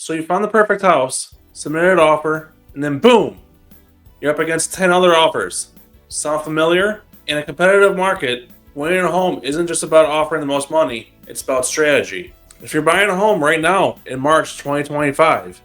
So you found the perfect house, submitted an offer, and then boom, you're up against 10 other offers. Sound familiar? In a competitive market, winning a home isn't just about offering the most money, it's about strategy. If you're buying a home right now in March 2025,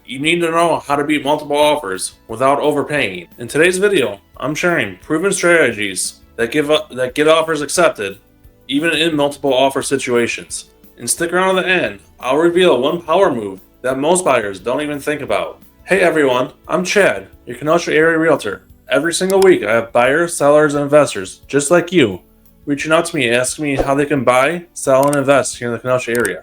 you need to know how to beat multiple offers without overpaying. In today's video, I'm sharing proven strategies that get offers accepted even in multiple offer situations. And stick around to the end, I'll reveal one power move that most buyers don't even think about. Hey everyone, I'm Chad, your Kenosha area realtor. Every single week I have buyers, sellers, and investors just like you reaching out to me asking me how they can buy, sell, and invest here in the Kenosha area.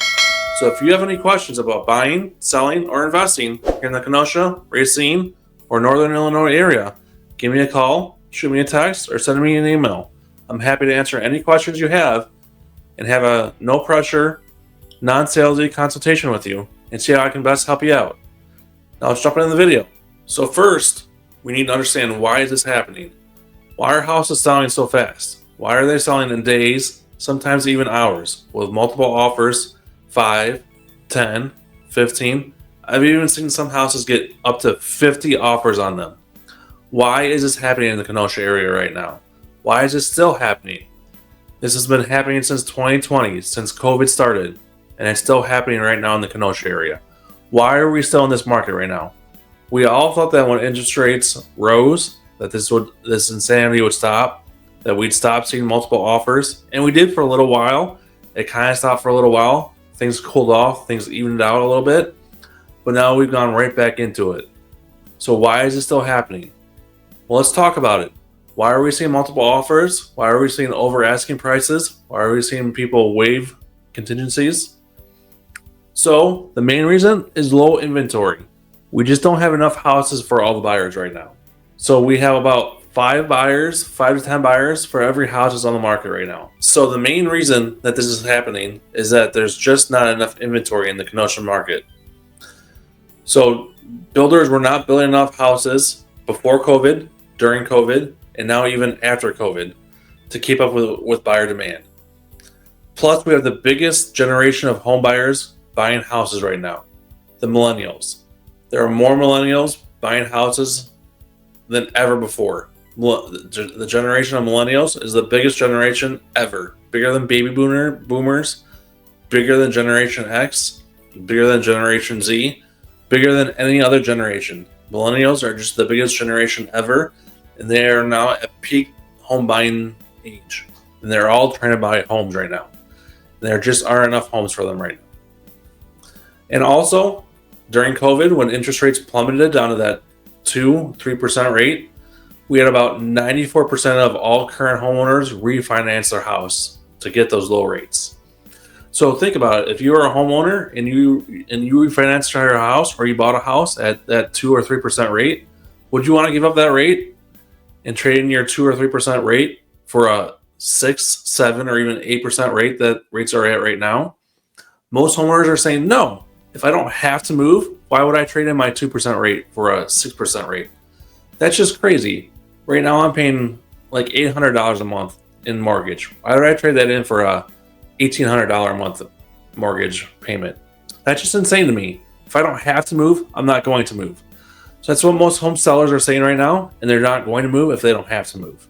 So if you have any questions about buying, selling, or investing here in the Kenosha, Racine, or Northern Illinois area, give me a call, shoot me a text, or send me an email. I'm happy to answer any questions you have and have a no pressure, non-salesy consultation with you and see how I can best help you out. Now let's jump into the video. So first, we need to understand why is this happening. Why are houses selling so fast? Why are they selling in days, sometimes even hours, with multiple offers, 5, 10, 15? I've even seen some houses get up to 50 offers on them. Why is this happening in the Kenosha area right now? Why is this still happening? This has been happening since 2020, since COVID started, and it's still happening right now in the Kenosha area. Why are we still in this market right now? We all thought that when interest rates rose, that this insanity would stop, that we'd stop seeing multiple offers, and we did for a little while. It kind of stopped for a little while. Things cooled off, things evened out a little bit, but now we've gone right back into it. So why is this still happening? Well, let's talk about it. Why are we seeing multiple offers? Why are we seeing over asking prices? Why are we seeing people waive contingencies? So the main reason is low inventory. We just don't have enough houses for all the buyers right now. So we have about 5 to 10 buyers for every house that's on the market right now. So the main reason that this is happening is that there's just not enough inventory in the Kenosha market. So builders were not building enough houses before COVID, during COVID, and now even after COVID to keep up with buyer demand. Plus, we have the biggest generation of home buyers buying houses right now, the millennials. There are more millennials buying houses than ever before. The generation of millennials is the biggest generation ever, bigger than baby boomers, bigger than Generation X, bigger than Generation Z, bigger than any other generation. Millennials are just the biggest generation ever, and they are now at peak home buying age. And they're all trying to buy homes right now. There just aren't enough homes for them right now. And also, during COVID, when interest rates plummeted down to that 2-3% rate, we had about 94% of all current homeowners refinance their house to get those low rates. So think about it. If you are a homeowner and you refinanced your house, or you bought a house at that 2 or 3% rate, would you want to give up that rate and trade in your 2 or 3% rate for a 6, 7, or even 8% rate that rates are at right now? Most homeowners are saying, no, if I don't have to move, why would I trade in my 2% rate for a 6% rate? That's just crazy. Right now I'm paying like $800 a month in mortgage. Why would I trade that in for a $1,800 a month mortgage payment? That's just insane to me. If I don't have to move, I'm not going to move. So that's what most home sellers are saying right now, and they're not going to move if they don't have to move.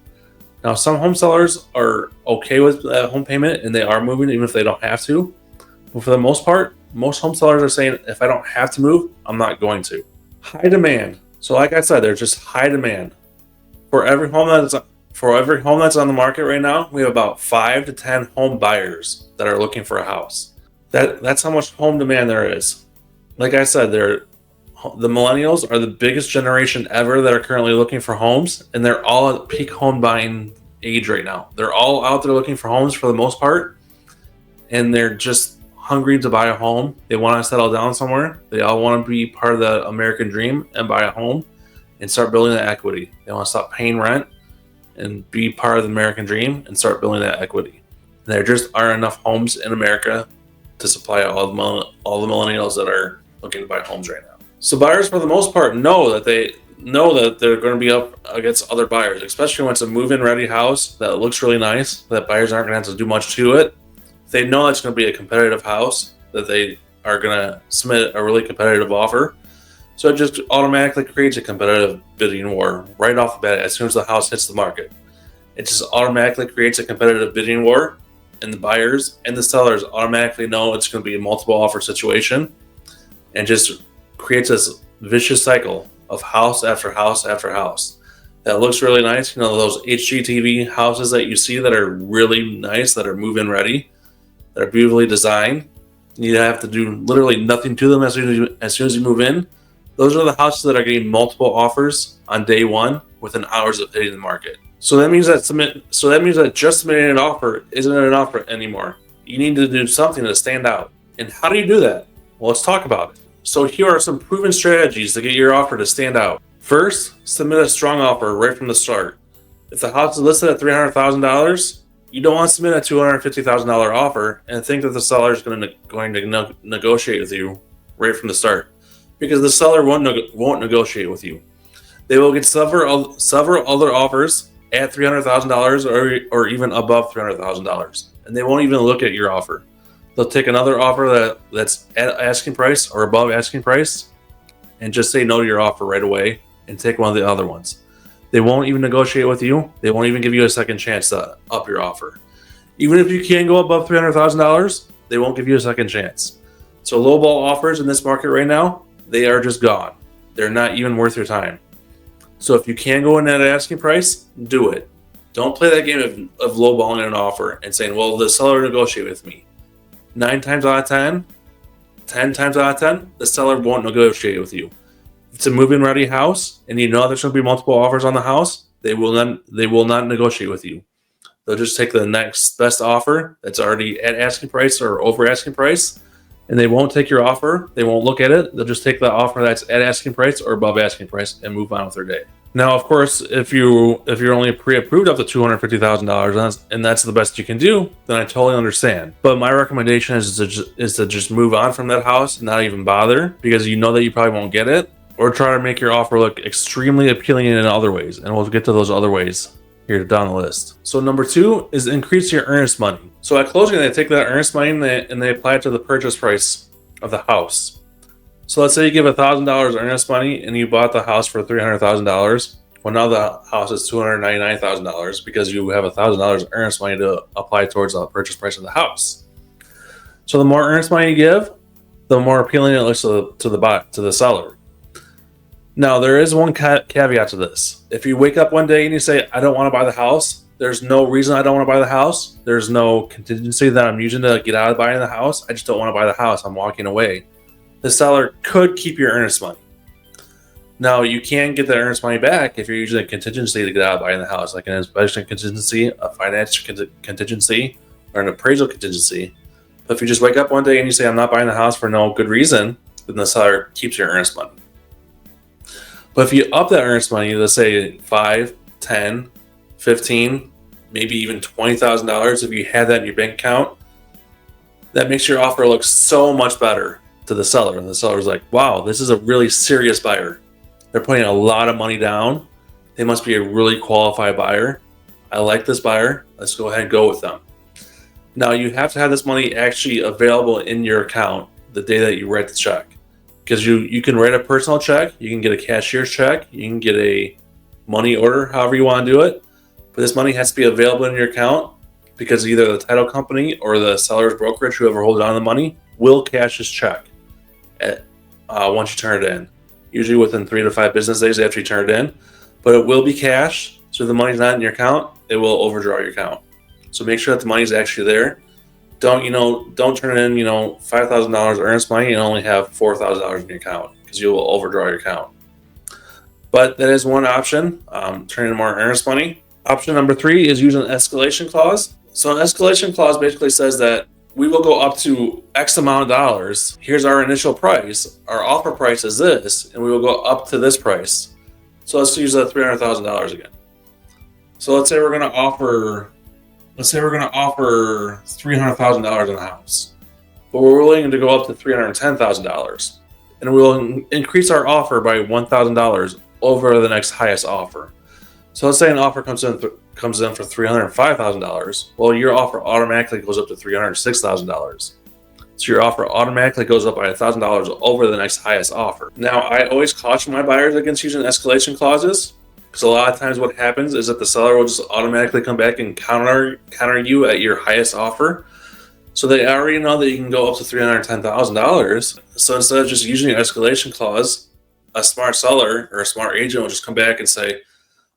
Now, some home sellers are okay with that home payment and they are moving even if they don't have to. But for the most part, most home sellers are saying, if I don't have to move, I'm not going to. High demand. So like I said, there's just high demand. For every home that's on the market right now, we have about 5 to 10 home buyers that are looking for a house. That's how much home demand there is. Like I said, the millennials are the biggest generation ever that are currently looking for homes, and they're all at peak home buying age right now. They're all out there looking for homes for the most part, and they're just hungry to buy a home. They want to settle down somewhere. They all want to be part of the American dream and buy a home and start building that equity. They want to stop paying rent and be part of the American dream and start building that equity. And there just aren't enough homes in America to supply all the millennials that are looking to buy homes right now. So buyers, for the most part, know that they're going to be up against other buyers, especially when it's a move-in ready house that looks really nice, that buyers aren't going to have to do much to it. They know it's going to be a competitive house, that they are gonna submit a really competitive offer. So it just automatically creates a competitive bidding war right off the bat as soon as the house hits the market. It just automatically creates a competitive bidding war, and the buyers and the sellers automatically know it's going to be a multiple offer situation, and just creates this vicious cycle of house after house after house that looks really nice. Those HGTV houses that you see that are really nice, that are move-in ready, that are beautifully designed. You have to do literally nothing to them as soon as you move in. Those are the houses that are getting multiple offers on day one within hours of hitting the market. So that means that just submitting an offer isn't an offer anymore. You need to do something to stand out. And how do you do that? Well, let's talk about it. So here are some proven strategies to get your offer to stand out. First, submit a strong offer right from the start. If the house is listed at $300,000, you don't want to submit a $250,000 offer and think that the seller is going to negotiate with you right from the start, because the seller won't negotiate with you. They will get several other offers at $300,000 or even above $300,000, and they won't even look at your offer. They'll take another offer that's at asking price or above asking price and just say no to your offer right away and take one of the other ones. They won't even negotiate with you. They won't even give you a second chance to up your offer. Even if you can go above $300,000, they won't give you a second chance. So lowball offers in this market right now, they are just gone. They're not even worth your time. So if you can go in at asking price, do it. Don't play that game of lowballing an offer and saying, well, the seller negotiate with me. 9 times out of 10, 10 times out of 10, the seller won't negotiate with you. If it's a move-in ready house and you know there's going to be multiple offers on the house, they will not negotiate with you. They'll just take the next best offer that's already at asking price or over asking price, and they won't take your offer. They won't look at it. They'll just take the offer that's at asking price or above asking price and move on with their day. Now, of course, if you're only pre-approved up to $250,000 and that's the best you can do, then I totally understand. But my recommendation is to just move on from that house and not even bother, because you know that you probably won't get it, or try to make your offer look extremely appealing in other ways. And we'll get to those other ways here down the list. So number 2 is increase your earnest money. So at closing, they take that earnest money and they apply it to the purchase price of the house. So let's say you give $1,000 earnest money and you bought the house for $300,000. Well, now the house is $299,000 because you have $1,000 earnest money to apply towards the purchase price of the house. So the more earnest money you give, the more appealing it looks to the seller. Now, there is one caveat to this. If you wake up one day and you say, I don't want to buy the house, there's no reason I don't want to buy the house. There's no contingency that I'm using to get out of buying the house. I just don't want to buy the house. I'm walking away. The seller could keep your earnest money. Now, you can get that earnest money back if you're using a contingency to get out of buying the house, like an inspection contingency, a finance contingency, or an appraisal contingency. But if you just wake up one day and you say, I'm not buying the house for no good reason, then the seller keeps your earnest money. But if you up that earnest money, let's say $5, $10, $15, maybe even $20,000, if you have that in your bank account, that makes your offer look so much better to the seller. And the seller's like, wow, this is a really serious buyer. They're putting a lot of money down. They must be a really qualified buyer. I like this buyer. Let's go ahead and go with them. Now, you have to have this money actually available in your account the day that you write the check. Because you can write a personal check, you can get a cashier's check, you can get a money order, however you want to do it. But this money has to be available in your account, because either the title company or the seller's brokerage, whoever holds on to the money, will cash this check once you turn it in. Usually within 3 to 5 business days after you turn it in. But it will be cashed, so if the money's not in your account, it will overdraw your account. So make sure that the money's actually there. Don't turn in, $5,000 earnest money and only have $4,000 in your account, because you will overdraw your account. But that is one option, turn in more earnest money. Option number 3 is use an escalation clause. So an escalation clause basically says that we will go up to X amount of dollars. Here's our initial price. Our offer price is this, and we will go up to this price. So let's use that $300,000 again. So let's say we're going to offer $300,000 in the house, but we're willing to go up to $310,000, and we'll increase our offer by $1,000 over the next highest offer. So let's say an offer comes in for $305,000. Well, your offer automatically goes up to $306,000. So your offer automatically goes up by $1,000 over the next highest offer. Now, I always caution my buyers against using escalation clauses, because a lot of times what happens is that the seller will just automatically come back and counter you at your highest offer. So they already know that you can go up to $310,000. So instead of just using your escalation clause, a smart seller or a smart agent will just come back and say,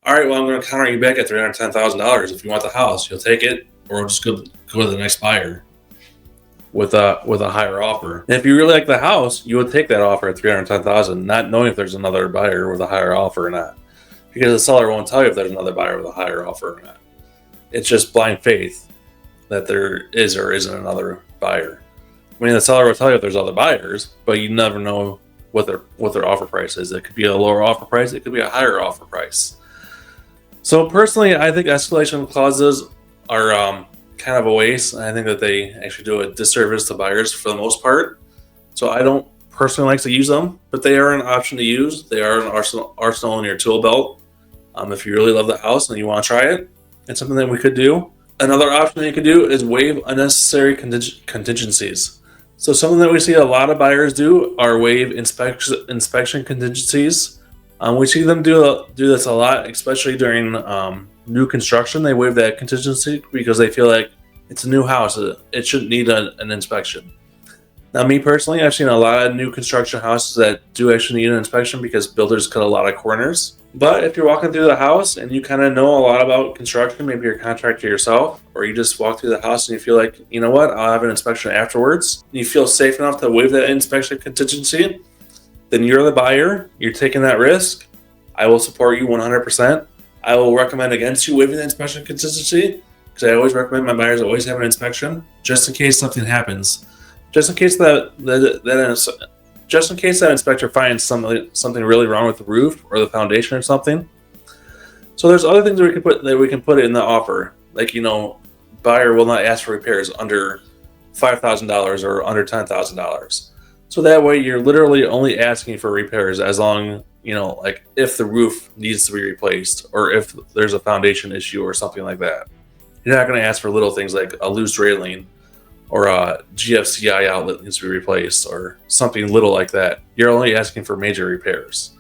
all right, well, I'm going to counter you back at $310,000. If you want the house, you'll take it, or just go to the next buyer with a higher offer. And if you really like the house, you would take that offer at $310,000, not knowing if there's another buyer with a higher offer or not, because the seller won't tell you if there's another buyer with a higher offer or not. It's just blind faith that there is or isn't another buyer. I mean, the seller will tell you if there's other buyers, but you never know what their offer price is. It could be a lower offer price. It could be a higher offer price. So personally, I think escalation clauses are kind of a waste. I think that they actually do a disservice to buyers for the most part. So I don't personally like to use them, but they are an option to use. They are an arsenal in your tool belt. If you really love the house and you want to try it, it's something that we could do. Another option that you could do is waive unnecessary contingencies. So something that we see a lot of buyers do are waive inspection contingencies. We see them do this a lot, especially during new construction. They waive that contingency because they feel like it's a new house. It shouldn't need an inspection. Now, me personally, I've seen a lot of new construction houses that do actually need an inspection because builders cut a lot of corners. But if you're walking through the house and you kind of know a lot about construction, maybe you're a contractor yourself, or you just walk through the house and you feel like, you know what, I'll have an inspection afterwards, and you feel safe enough to waive that inspection contingency, then you're the buyer, you're taking that risk. I will support you 100%. I will recommend against you waiving the inspection contingency, because I always recommend my buyers always have an inspection, just in case something happens. Just in case that inspector finds something really wrong with the roof or the foundation or something. So there's other things that we can put in the offer, like, buyer will not ask for repairs under $5,000 or under $10,000. So that way you're literally only asking for repairs as long, like if the roof needs to be replaced or if there's a foundation issue or something like that. You're not going to ask for little things like a loose railing or a GFCI outlet needs to be replaced or something little like that. You're only asking for major repairs.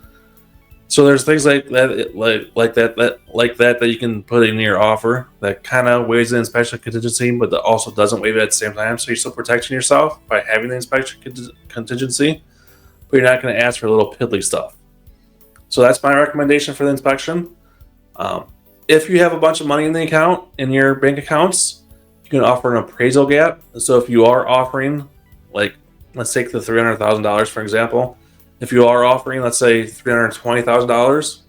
So there's things like that you can put in your offer that kind of waives the inspection contingency, but that also doesn't waive it at the same time. So you're still protecting yourself by having the inspection contingency, but you're not going to ask for little piddly stuff. So that's my recommendation for the inspection. If you have a bunch of money in the account, in your bank accounts, you can offer an appraisal gap. So if you are offering, let's take the $300,000 for example. If you are offering, let's say $320,000,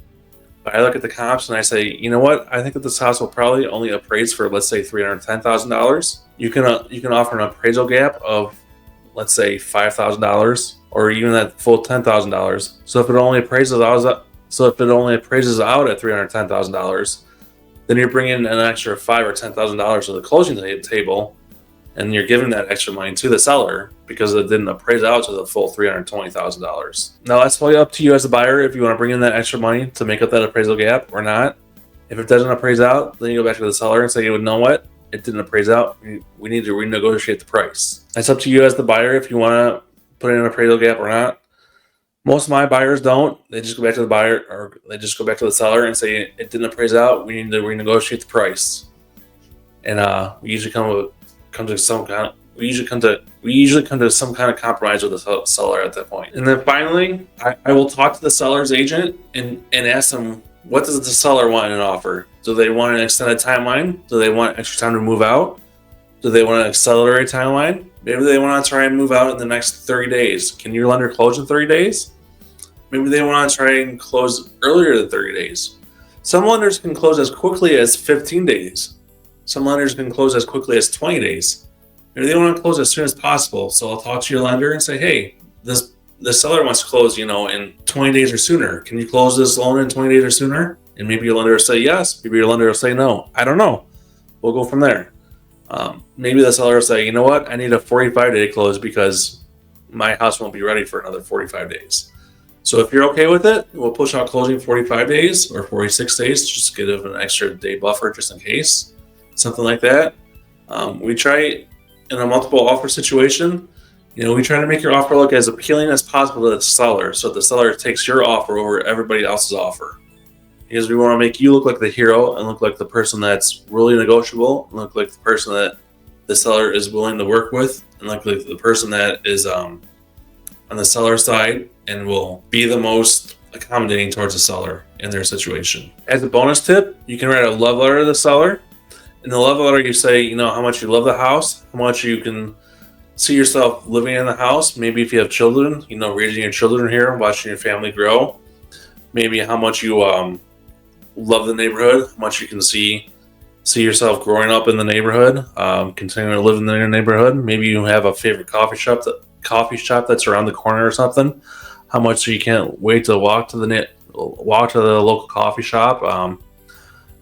but I look at the comps and I say, you know what? I think that this house will probably only appraise for, let's say, $310,000. You can offer an appraisal gap of, let's say, $5,000 or even that full $10,000. So if it only appraises out at $310,000, then you're bringing an extra $5,000 or $10,000 to the closing table, and you're giving that extra money to the seller because it didn't appraise out to the full $320,000. Now that's fully up to you as a buyer if you want to bring in that extra money to make up that appraisal gap or not. If it doesn't appraise out, then you go back to the seller and say, you know what? It didn't appraise out. We need to renegotiate the price. It's up to you as the buyer if you want to put in an appraisal gap or not. Most of my buyers don't. They just go back to the buyer, or they just go back to the seller and say it didn't appraise out. We need to renegotiate the price, and we usually come to some kind of compromise with the seller at that point. And then finally, I will talk to the seller's agent and ask them, what does the seller want in an offer? Do they want an extended timeline? Do they want extra time to move out? Do they want an accelerated timeline? Maybe they want to try and move out in the next 30 days. Can your lender close in 30 days? Maybe they want to try and close earlier than 30 days. Some lenders can close as quickly as 15 days. Some lenders can close as quickly as 20 days. Maybe they want to close as soon as possible. So I'll talk to your lender and say, hey, the seller wants to close, in 20 days or sooner. Can you close this loan in 20 days or sooner? And maybe your lender will say yes. Maybe your lender will say no. I don't know. We'll go from there. Maybe the seller will say, you know what? I need a 45-day close because my house won't be ready for another 45 days. So if you're okay with it, we'll push out closing 45 days or 46 days, just to give an extra day buffer just in case, something like that. We try in a multiple offer situation. We try to make your offer look as appealing as possible to the seller, so the seller takes your offer over everybody else's offer. Because we want to make you look like the hero and look like the person that's really negotiable, and look like the person that the seller is willing to work with, and look like the person that is on the seller side and will be the most accommodating towards the seller in their situation. As a bonus tip, you can write a love letter to the seller. In the love letter, you say, how much you love the house, how much you can see yourself living in the house. Maybe if you have children, raising your children here, watching your family grow. Maybe how much you love the neighborhood, how much you can see yourself growing up in the neighborhood, continuing to live in the neighborhood. Maybe you have a favorite coffee shop that's around the corner or something. How much you can't wait to walk to the local coffee shop.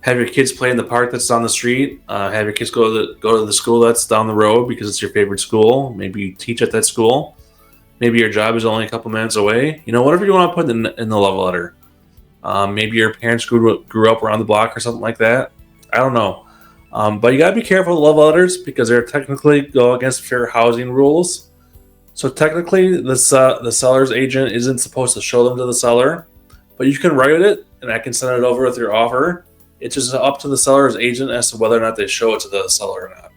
Have your kids play in the park that's down the street. Have your kids go to the school that's down the road because it's your favorite school. Maybe you teach at that school. Maybe your job is only a couple minutes away. Whatever you want to put in the love letter. Maybe your parents grew up around the block or something like that. I don't know. But you got to be careful with love letters because they're technically go against fair housing rules. So technically, the seller's agent isn't supposed to show them to the seller, but you can write it and I can send it over with your offer. It's just up to the seller's agent as to whether or not they show it to the seller or not.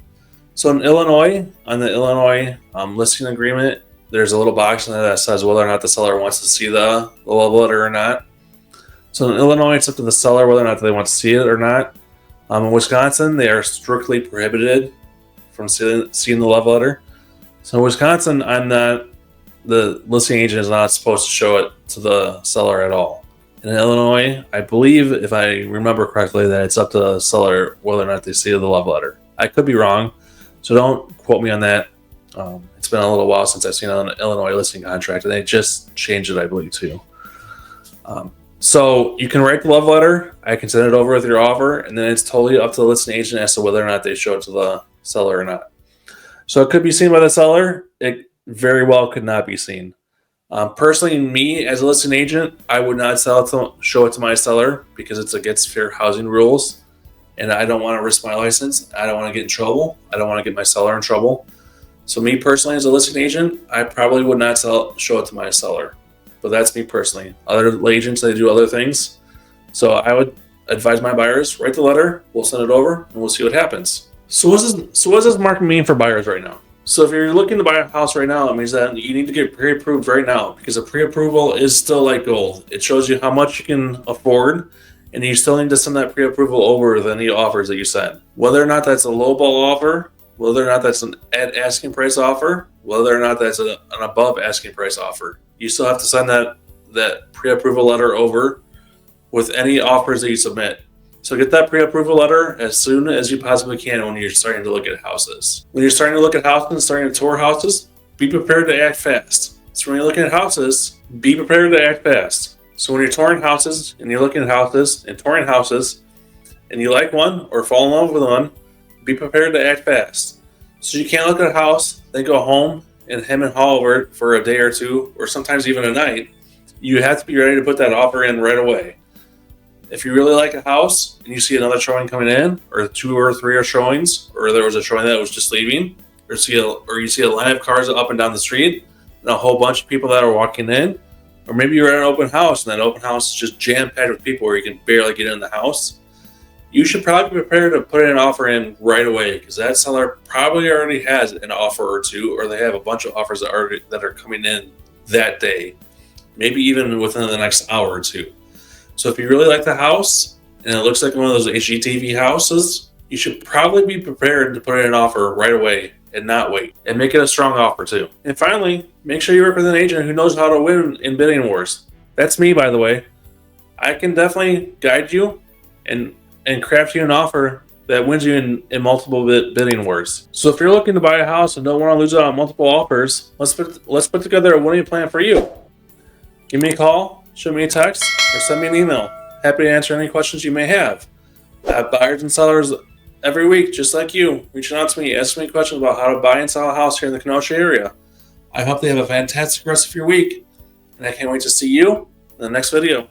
So in Illinois, on the Illinois listing agreement, there's a little box in there that says whether or not the seller wants to see the love letter or not. So in Illinois, it's up to the seller whether or not they want to see it or not. In Wisconsin, they are strictly prohibited from seeing the love letter. So in Wisconsin, the listing agent is not supposed to show it to the seller at all. In Illinois, I believe, if I remember correctly, that it's up to the seller whether or not they see the love letter. I could be wrong, so don't quote me on that. It's been a little while since I've seen an Illinois listing contract, and they just changed it, I believe, too. So you can write the love letter. I can send it over with your offer, and then it's totally up to the listing agent as to whether or not they show it to the seller or not. So it could be seen by the seller. It very well could not be seen. Personally, me as a listing agent, I would not show it to my seller because it's against fair housing rules, and I don't want to risk my license. I don't want to get in trouble. I don't want to get my seller in trouble. So me personally as a listing agent, I probably would not show it to my seller. But that's me personally. Other agents, they do other things. So I would advise my buyers, write the letter, we'll send it over, and we'll see what happens. So what does this market mean for buyers right now? So if you're looking to buy a house right now, it means that you need to get pre-approved right now because a pre-approval is still like gold. It shows you how much you can afford, and you still need to send that pre-approval over with any offers that you send. Whether or not that's a lowball offer, whether or not that's an at asking price offer, whether or not that's an above asking price offer, you still have to send that pre-approval letter over with any offers that you submit. So get that pre-approval letter as soon as you possibly can when you're starting to look at houses. When you're starting to look at houses and starting to tour houses, be prepared to act fast. So when you're looking at houses, be prepared to act fast. So when you're touring houses and you're looking at houses and touring houses and you like one or fall in love with one, be prepared to act fast. So you can't look at a house, then go home and hem and haw over it for a day or two, or sometimes even a night. You have to be ready to put that offer in right away. If you really like a house and you see another showing coming in, or 2 or 3 are showings, or there was a showing that was just leaving, or you see a line of cars up and down the street, and a whole bunch of people that are walking in, or maybe you're at an open house and that open house is just jam-packed with people where you can barely get in the house, you should probably be prepared to put an offer in right away because that seller probably already has an offer or two, or they have a bunch of offers that are coming in that day, maybe even within the next hour or two. So if you really like the house and it looks like one of those HGTV houses, you should probably be prepared to put in an offer right away and not wait, and make it a strong offer too. And finally, make sure you work with an agent who knows how to win in bidding wars. That's me, by the way. I can definitely guide you and craft you an offer that wins you in multiple bidding wars. So if you're looking to buy a house and don't want to lose out on multiple offers, let's put together a winning plan for you. Give me a call, shoot me a text, or send me an email. Happy to answer any questions you may have. I have buyers and sellers every week, just like you, reaching out to me, asking me questions about how to buy and sell a house here in the Kenosha area. I hope they have a fantastic rest of your week, and I can't wait to see you in the next video.